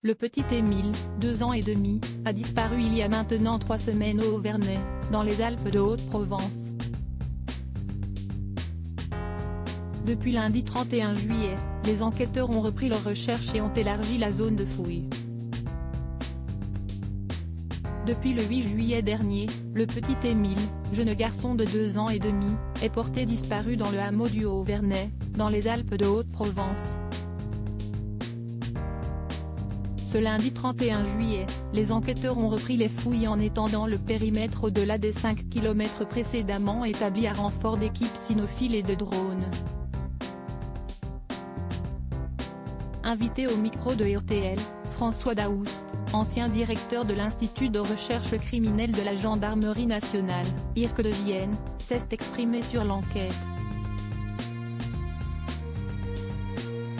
Le petit Émile, 2 ans et demi, a disparu il y a maintenant 3 semaines au Auvernais, dans les Alpes de Haute-Provence. Depuis lundi 31 juillet, les enquêteurs ont repris leurs recherches et ont élargi la zone de fouille. Depuis le 8 juillet dernier, le petit Émile, jeune garçon de 2 ans et demi, est porté disparu dans le hameau du Haut-Auvernais, dans les Alpes de Haute-Provence. Ce lundi 31 juillet, les enquêteurs ont repris les fouilles en étendant le périmètre au-delà des 5 km précédemment établis à renfort d'équipes cynophiles et de drones. Invité au micro de RTL, François Daoust, ancien directeur de l'Institut de recherche criminelle de la Gendarmerie nationale, IRC de Guyenne, s'est exprimé sur l'enquête.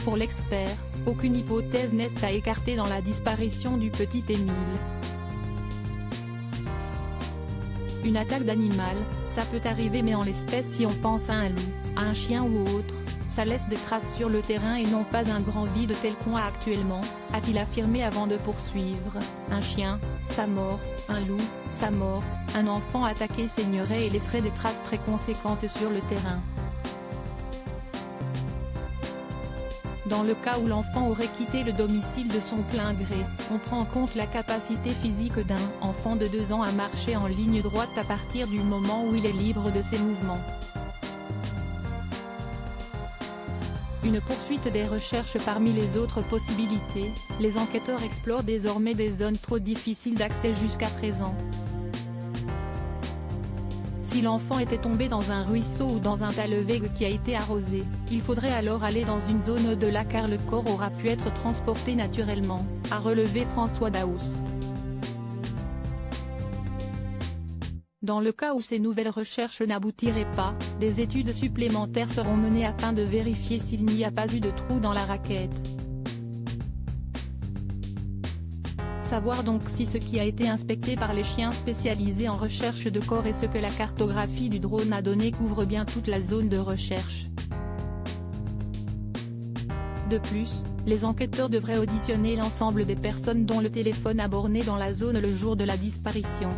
Pour l'expert, aucune hypothèse n'est à écarter dans la disparition du petit Émile. Une attaque d'animal, ça peut arriver, mais en l'espèce, si on pense à un loup, à un chien ou autre, ça laisse des traces sur le terrain et non pas un grand vide tel qu'on a actuellement, a-t-il affirmé avant de poursuivre. Un chien, sa mort, un loup, sa mort, un enfant attaqué saignerait et laisserait des traces très conséquentes sur le terrain. Dans le cas où l'enfant aurait quitté le domicile de son plein gré, on prend en compte la capacité physique d'un enfant de 2 ans à marcher en ligne droite à partir du moment où il est libre de ses mouvements. Une poursuite des recherches parmi les autres possibilités, les enquêteurs explorent désormais des zones trop difficiles d'accès jusqu'à présent. Si l'enfant était tombé dans un ruisseau ou dans un talevègue qui a été arrosé, il faudrait alors aller dans une zone au-delà car le corps aura pu être transporté naturellement, a relevé François Daoust. Dans le cas où ces nouvelles recherches n'aboutiraient pas, des études supplémentaires seront menées afin de vérifier s'il n'y a pas eu de trou dans la raquette. Savoir donc si ce qui a été inspecté par les chiens spécialisés en recherche de corps et ce que la cartographie du drone a donné couvre bien toute la zone de recherche. De plus, les enquêteurs devraient auditionner l'ensemble des personnes dont le téléphone a borné dans la zone le jour de la disparition.